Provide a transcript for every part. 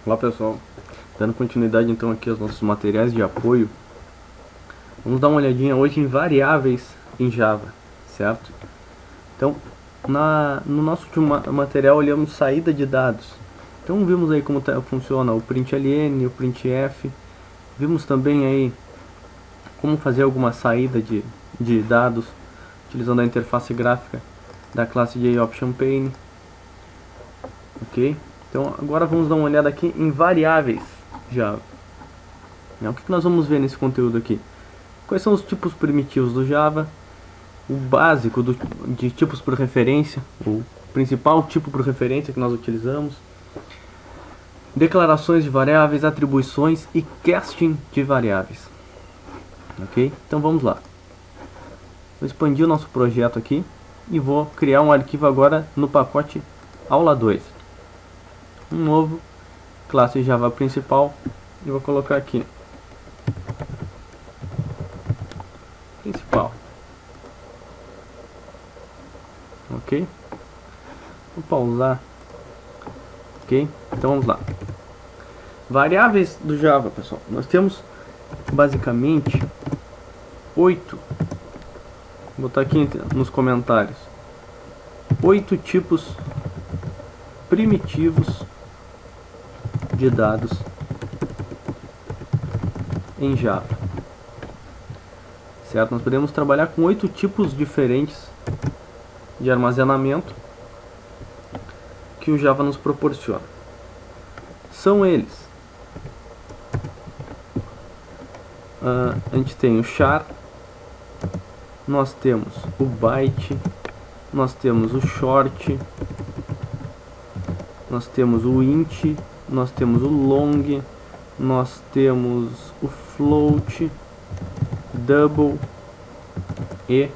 Olá pessoal, dando continuidade então aqui aos nossos materiais de apoio, vamos dar uma olhadinha hoje em variáveis em Java, certo? Então, no nosso último material olhamos saída de dados, então vimos aí como funciona o println, o printf, vimos também aí como fazer alguma saída de dados utilizando a interface gráfica da classe JOptionPane, ok? Então agora vamos dar uma olhada aqui em variáveis Java. O que nós vamos ver nesse conteúdo aqui? Quais são os tipos primitivos do Java, o básico de tipos por referência, o principal tipo por referência que nós utilizamos, declarações de variáveis, atribuições e casting de variáveis. Ok? Então vamos lá. Vou expandir o nosso projeto aqui e vou criar um arquivo agora no pacote aula 2. Um novo, classe Java principal, e vou colocar aqui principal. Ok? Vou pausar. Ok? Então vamos lá. Variáveis do Java, pessoal. Nós temos basicamente 8. Vou botar aqui nos comentários 8 tipos primitivos de dados em Java, certo? Nós podemos trabalhar com 8 tipos diferentes de armazenamento que o Java nos proporciona. São eles: a gente tem o char, nós temos o byte, nós temos o short, nós temos o int, nós temos o long, nós temos o float, double e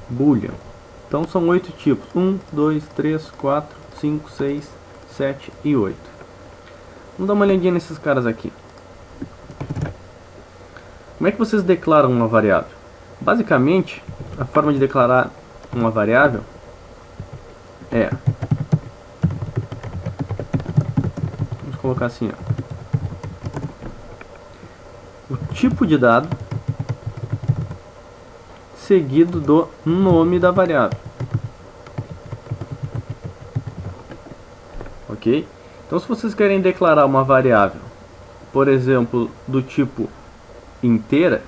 boolean. Então são 8 tipos: 1, 2, 3, 4, 5, 6, 7 e 8. Vamos dar uma olhadinha nesses caras aqui. Como é que vocês declaram uma variável? Basicamente, a forma de declarar uma variável é, vamos colocar assim, o tipo de dado seguido do nome da variável. Ok? Então, se vocês querem declarar uma variável, por exemplo, do tipo inteira,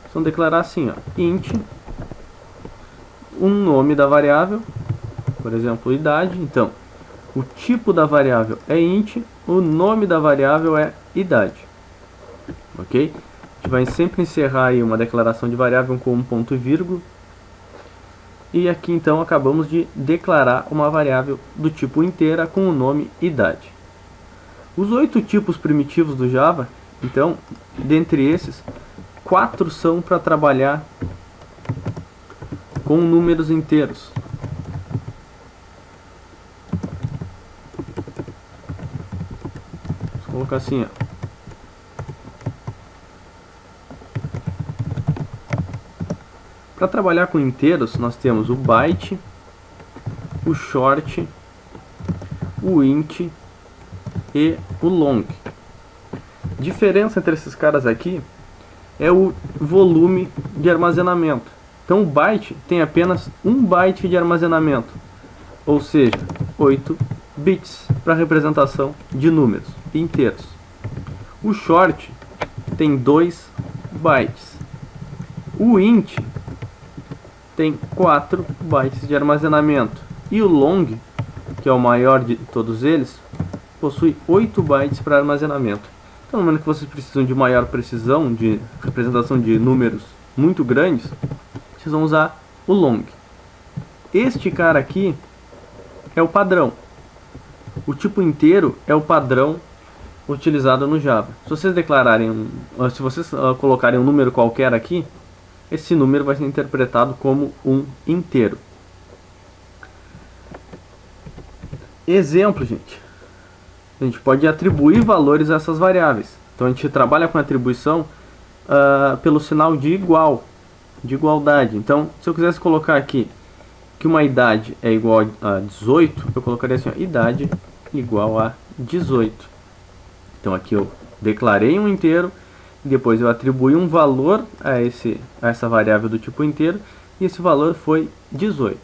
vocês vão declarar assim, int, o nome da variável, por exemplo, idade. Então, o tipo da variável é int, o nome da variável é idade. Ok? A gente vai sempre encerrar aí uma declaração de variável com um ponto e vírgula. E aqui então acabamos de declarar uma variável do tipo inteira com o nome idade. Os 8 tipos primitivos do Java, então, dentre esses, 4 são para trabalhar com números inteiros. Vou colocar assim, Para trabalhar com inteiros, nós temos o byte, o short, o int e o long. A diferença entre esses caras aqui é o volume de armazenamento. Então o byte tem apenas 1 byte de armazenamento, ou seja, 8 bits para representação de números inteiros. O short tem 2 bytes. O int tem 4 bytes de armazenamento. E o long, que é o maior de todos eles, possui 8 bytes para armazenamento. Então, no momento que vocês precisam de maior precisão, de representação de números muito grandes, vocês vão usar o long. Este cara aqui é o padrão. O tipo inteiro é o padrão utilizado no Java. Se vocês declararem, se vocês colocarem um número qualquer aqui, esse número vai ser interpretado como um inteiro. Exemplo, gente. A gente pode atribuir valores a essas variáveis. Então a gente trabalha com atribuição pelo sinal de igual, de igualdade. Então, se eu quisesse colocar aqui que uma idade é igual a 18, eu colocaria assim, idade igual a 18. Então aqui eu declarei um inteiro, depois eu atribuí um valor a essa variável do tipo inteiro, e esse valor foi 18.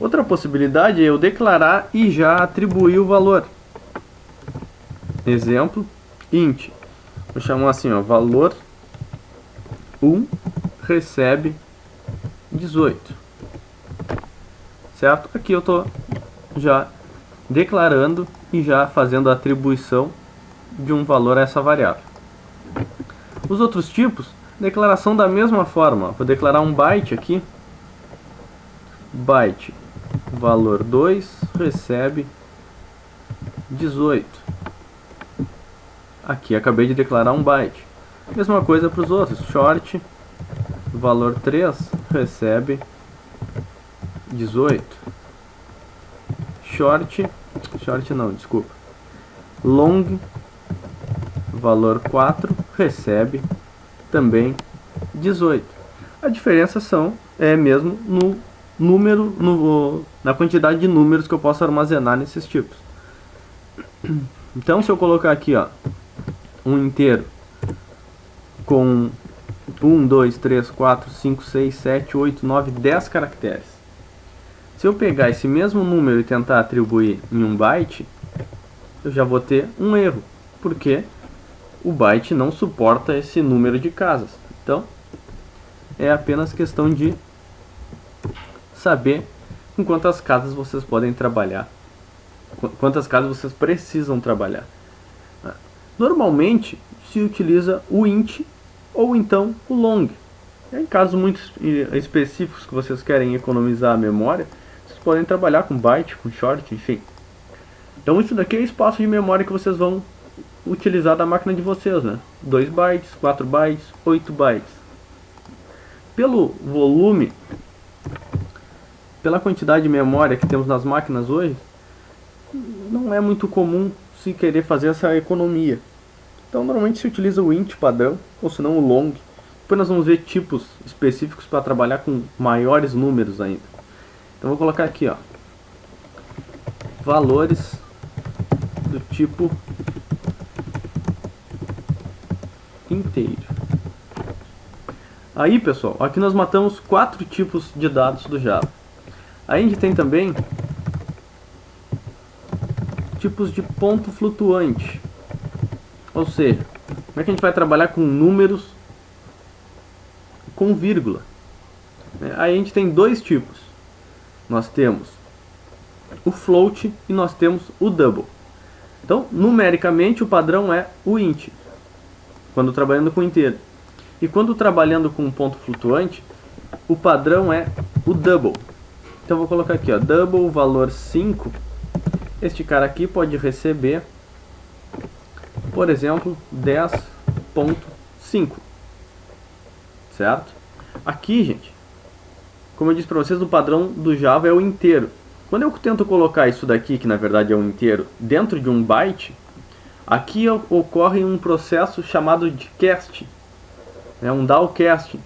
Outra possibilidade é eu declarar e já atribuir o valor. Exemplo, int. Vou chamar assim, ó, valor 1 recebe 18. Certo? Aqui eu estou já declarando e já fazendo a atribuição de um valor a essa variável. Os outros tipos, declaração da mesma forma. Vou declarar um byte aqui. Byte, valor 2 recebe 18. Aqui acabei de declarar um byte. Mesma coisa para os outros. Short, valor 3 recebe 18. Short não, desculpa. Long, valor 4 recebe também 18. A diferença é mesmo no número, na quantidade de números que eu posso armazenar nesses tipos. Então, se eu colocar aqui, ó, um inteiro com 1, 2, 3, 4, 5, 6, 7, 8, 9, 10 caracteres. Se eu pegar esse mesmo número e tentar atribuir em um byte, eu já vou ter um erro, porque o byte não suporta esse número de casas. Então, é apenas questão de saber com quantas casas vocês podem trabalhar, quantas casas vocês precisam trabalhar. Normalmente, se utiliza o int ou então o long. Em casos muito específicos que vocês querem economizar a memória, vocês podem trabalhar com byte, com short, enfim. Então isso daqui é espaço de memória que vocês vão utilizar da máquina de vocês, né? 2 bytes, 4 bytes, 8 bytes. Pelo volume, pela quantidade de memória que temos nas máquinas hoje, não é muito comum se querer fazer essa economia. Então normalmente se utiliza o int padrão, ou se não o long. Depois nós vamos ver tipos específicos para trabalhar com maiores números ainda. Então vou colocar aqui, ó, valores do tipo inteiro. Aí, pessoal, aqui nós matamos 4 tipos de dados do Java. Aí a gente tem também tipos de ponto flutuante. Ou seja, como é que a gente vai trabalhar com números com vírgula? Aí a gente tem 2 tipos. Nós temos o float e nós temos o double. Então, numericamente, o padrão é o int, quando trabalhando com inteiro. E quando trabalhando com um ponto flutuante, o padrão é o double. Então, vou colocar aqui, ó, double, valor 5. Este cara aqui pode receber, por exemplo, 10.5. Certo? Aqui, gente, como eu disse para vocês, o padrão do Java é o inteiro. Quando eu tento colocar isso daqui, que na verdade é um inteiro, dentro de um byte, aqui ocorre um processo chamado de cast, um downcasting.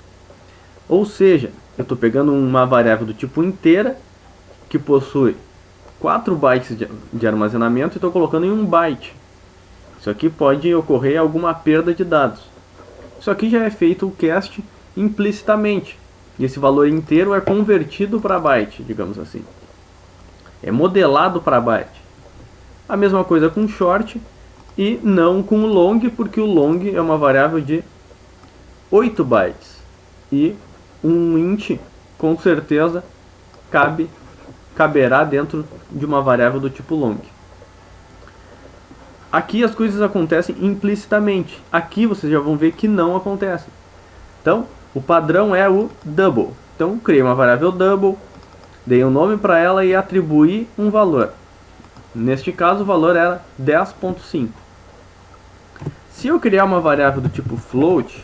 Ou seja, eu estou pegando uma variável do tipo inteira, que possui 4 bytes de armazenamento, e estou colocando em um byte. Isso aqui pode ocorrer alguma perda de dados. Isso aqui já é feito o cast implicitamente. E esse valor inteiro é convertido para byte, digamos assim. É modelado para byte. A mesma coisa com short e não com o long, porque o long é uma variável de 8 bytes. E um int, com certeza, caberá dentro de uma variável do tipo long. Aqui as coisas acontecem implicitamente. Aqui vocês já vão ver que não acontecem. Então, o padrão é o double. Então, criei uma variável double, dei um nome para ela e atribuí um valor. Neste caso, o valor era 10.5. Se eu criar uma variável do tipo float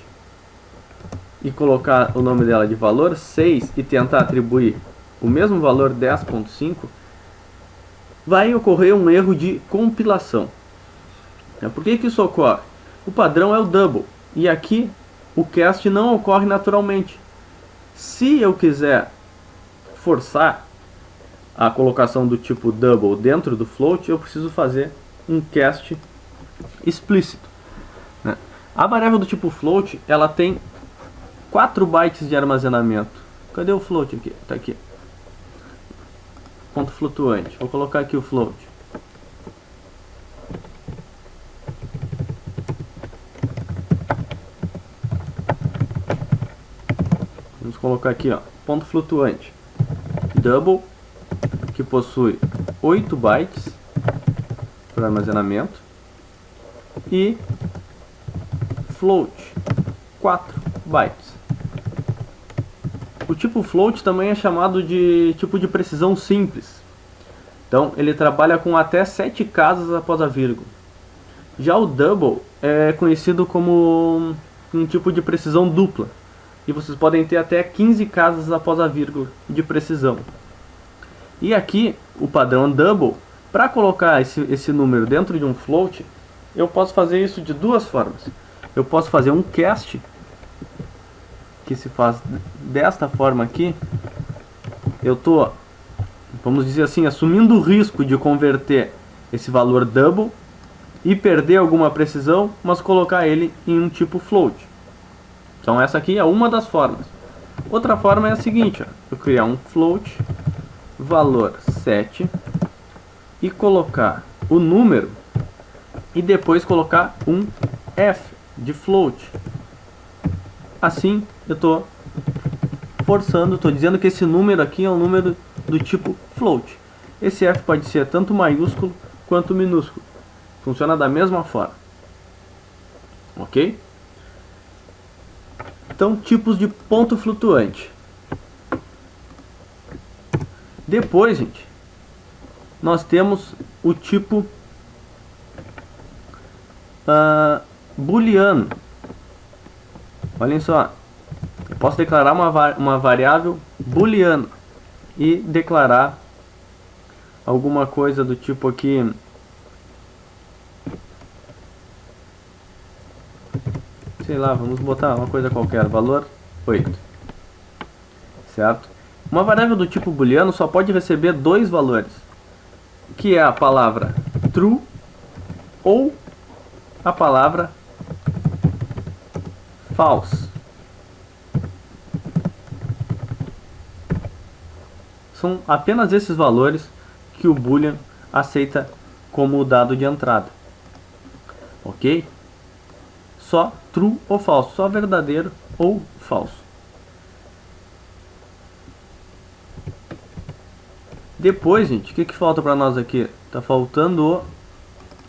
e colocar o nome dela de valor 6 e tentar atribuir o mesmo valor 10.5, vai ocorrer um erro de compilação. Por que isso ocorre? O padrão é o double, e aqui o cast não ocorre naturalmente. Se eu quiser forçar a colocação do tipo double dentro do float, eu preciso fazer um cast explícito, né? A variável do tipo float, ela tem 4 bytes de armazenamento. Cadê o float aqui? Tá aqui. Ponto flutuante. Vou colocar aqui o float. Vamos colocar aqui, ó, ponto flutuante. Double, que possui 8 bytes para armazenamento, e float, 4 bytes. O tipo float também é chamado de tipo de precisão simples. Então ele trabalha com até 7 casas após a vírgula. Já o double é conhecido como um tipo de precisão dupla, e vocês podem ter até 15 casas após a vírgula de precisão. E aqui o padrão double, para colocar esse número dentro de um float, eu posso fazer isso de duas formas. Eu posso fazer um cast, que se faz desta forma aqui. Eu estou, vamos dizer assim, assumindo o risco de converter esse valor double e perder alguma precisão, mas colocar ele em um tipo float. Então essa aqui é uma das formas. Outra forma é a seguinte, ó, eu criar um float valor 7 e colocar o número e depois colocar um f de float. Assim eu estou forçando, estou dizendo que esse número aqui é um número do tipo float. Esse f pode ser tanto maiúsculo quanto minúsculo. Funciona da mesma forma. Ok? Então, tipos de ponto flutuante. Depois, gente, nós temos o tipo booleano. Olhem só, eu posso declarar uma variável booleana e declarar alguma coisa do tipo aqui, sei lá, vamos botar uma coisa qualquer, valor 8, certo? Uma variável do tipo booleano só pode receber 2 valores, que é a palavra true ou a palavra false. São apenas esses valores que o boolean aceita como dado de entrada, ok? Só true ou falso, só verdadeiro ou falso. Depois, gente, o que falta para nós aqui? Tá faltando o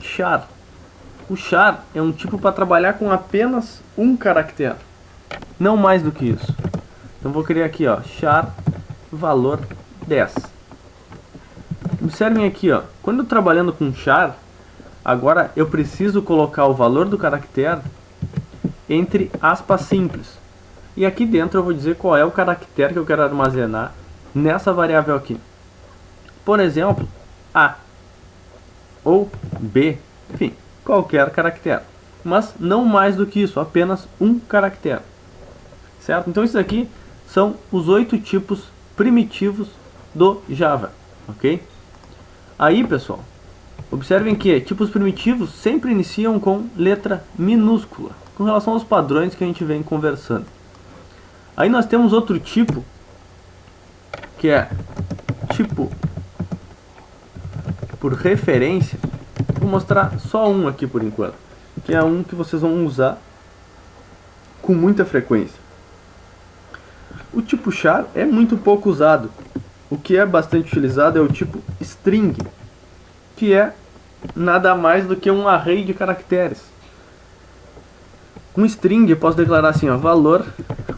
char. O char é um tipo para trabalhar com apenas um caractere, não mais do que isso. Então vou criar aqui, ó, char valor 10. Observem aqui, ó, quando eu trabalhando com char, agora eu preciso colocar o valor do caractere entre aspas simples. E aqui dentro eu vou dizer qual é o caractere que eu quero armazenar nessa variável aqui. Por exemplo, A ou B, enfim, qualquer caractere. Mas não mais do que isso, apenas um caractere. Certo? Então esses aqui são os 8 tipos primitivos do Java. Ok? Aí, pessoal, observem que tipos primitivos sempre iniciam com letra minúscula, com relação aos padrões que a gente vem conversando. Aí nós temos outro tipo, que é tipo por referência. Vou mostrar só um aqui por enquanto, que é um que vocês vão usar com muita frequência. O tipo char é muito pouco usado. O que é bastante utilizado é o tipo string, que é nada mais do que um array de caracteres. Um string eu posso declarar assim, ó, valor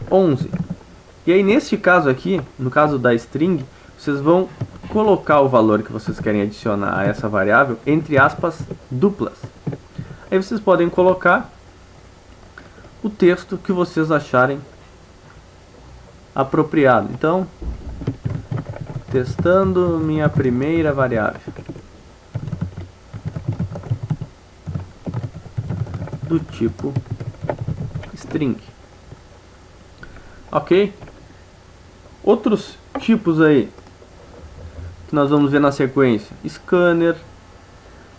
11. E aí neste caso aqui, no caso da string, vocês vão colocar o valor que vocês querem adicionar a essa variável entre aspas duplas. Aí vocês podem colocar o texto que vocês acharem apropriado. Então, testando minha primeira variável do tipo string. Ok? Outros tipos aí que nós vamos ver na sequência: scanner,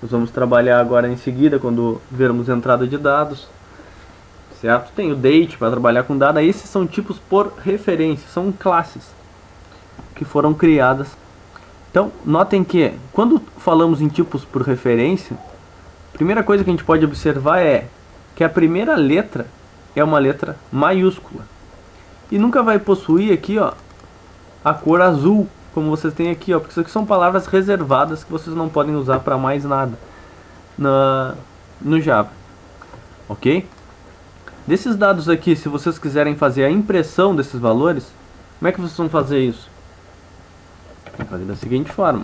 Nós vamos trabalhar agora em seguida quando vermos entrada de dados, certo? Tem o date para trabalhar com dado. Esses são tipos por referência, são classes que foram criadas. Então, notem que quando falamos em tipos por referência, a primeira coisa que a gente pode observar é que a primeira letra é uma letra maiúscula e nunca vai possuir aqui, ó, a cor azul, como vocês têm aqui, ó, porque isso aqui são palavras reservadas que vocês não podem usar para mais nada no Java, ok? Desses dados aqui, se vocês quiserem fazer a impressão desses valores, como é que vocês vão fazer isso? Vou fazer da seguinte forma: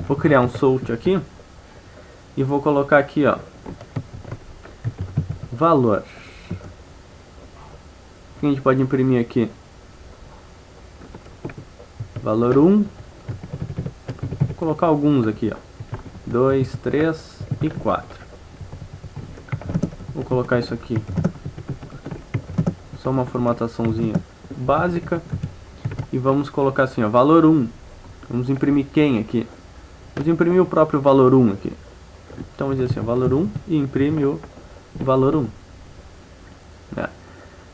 vou criar um sort aqui e vou colocar aqui, ó, valor. O que a gente pode imprimir aqui? Valor 1. Vou colocar alguns aqui, ó, 2, 3 e 4. Vou colocar isso aqui, só uma formataçãozinha básica, e vamos colocar assim, ó, valor 1. Vamos imprimir quem aqui? Vamos imprimir o próprio valor 1 aqui. Então vamos dizer assim, ó, valor 1, e imprime o valor 1.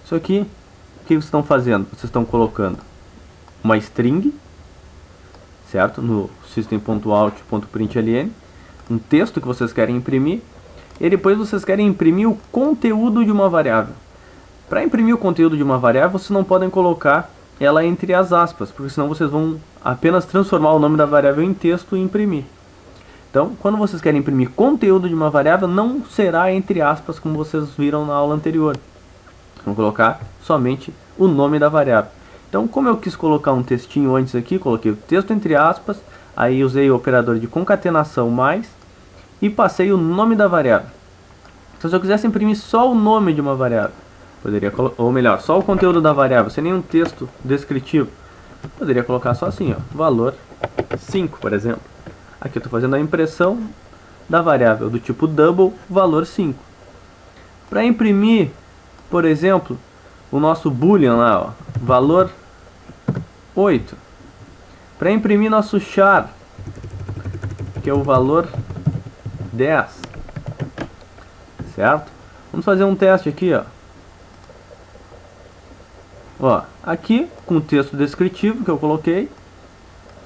Isso aqui, o que vocês estão fazendo? Vocês estão colocando uma string, certo? No system.out.println, um texto que vocês querem imprimir, e depois vocês querem imprimir o conteúdo de uma variável. Para imprimir o conteúdo de uma variável, vocês não podem colocar ela entre as aspas, porque senão vocês vão apenas transformar o nome da variável em texto e imprimir. Então, quando vocês querem imprimir conteúdo de uma variável, não será entre aspas, como vocês viram na aula anterior. Vamos colocar somente o nome da variável. Então, como eu quis colocar um textinho antes aqui, coloquei o texto entre aspas, aí usei o operador de concatenação mais e passei o nome da variável. Então, se eu quisesse imprimir só o nome de uma variável, poderia, ou melhor, só o conteúdo da variável, sem nenhum texto descritivo, poderia colocar só assim, ó, valor 5, por exemplo. Aqui eu estou fazendo a impressão da variável do tipo double, valor 5. Para imprimir, por exemplo, o nosso boolean lá, ó, valor 8. Para imprimir nosso char, que é o valor 10. Certo? Vamos fazer um teste aqui, ó. Ó, aqui com o texto descritivo que eu coloquei,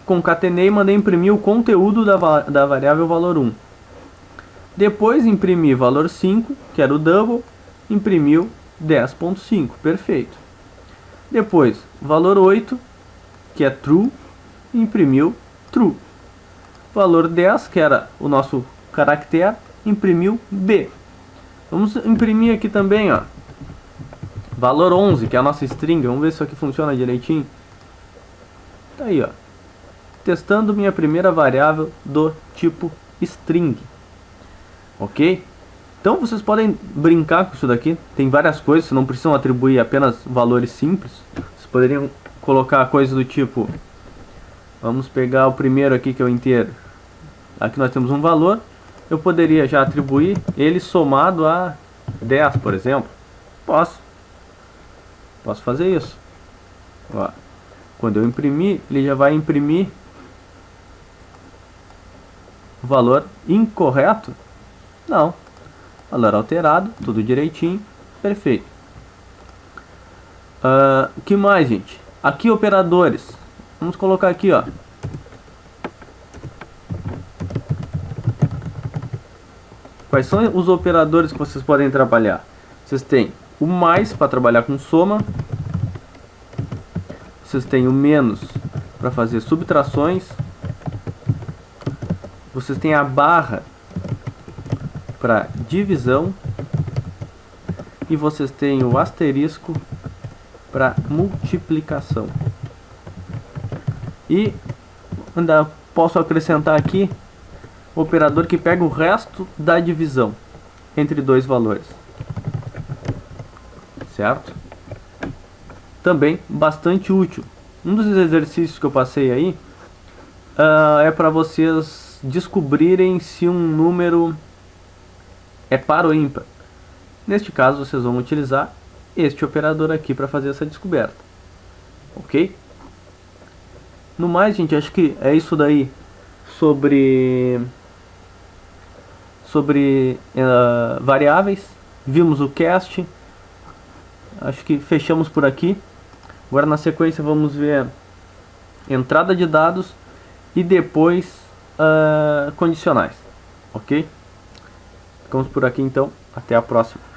concatenei e mandei imprimir o conteúdo da variável valor 1. Depois imprimi valor 5, que era o double, imprimiu 10.5, perfeito. Depois, valor 8, que é true, imprimiu true. Valor 10, que era o nosso caractere, imprimiu B. Vamos imprimir aqui também, ó, valor 11, que é a nossa string. Vamos ver se isso aqui funciona direitinho. Tá aí, ó, testando minha primeira variável do tipo string. Ok? Então vocês podem brincar com isso daqui. Tem várias coisas, vocês não precisam atribuir apenas valores simples. Vocês poderiam colocar coisas do tipo, vamos pegar o primeiro aqui, que é o inteiro. Aqui nós temos um valor. Eu poderia já atribuir ele somado a 10, por exemplo. Posso fazer isso. Ó, quando eu imprimir, ele já vai imprimir o valor incorreto? Não. Valor alterado, tudo direitinho, perfeito. O que mais, gente? Aqui operadores. Vamos colocar aqui, ó. Quais são os operadores que vocês podem trabalhar? Vocês têm o mais para trabalhar com soma. Vocês têm o menos para fazer subtrações. Vocês têm a barra para divisão. E vocês têm o asterisco para multiplicação. E ainda posso acrescentar aqui o operador que pega o resto da divisão entre dois valores. Certo? Também bastante útil. Um dos exercícios que eu passei aí é para vocês descobrirem se um número é par ou ímpar. Neste caso, vocês vão utilizar este operador aqui para fazer essa descoberta. Ok? No mais, gente, acho que é isso daí sobre sobre variáveis, vimos o cast, acho que fechamos por aqui. Agora na sequência vamos ver entrada de dados e depois condicionais, ok? Ficamos por aqui então, até a próxima.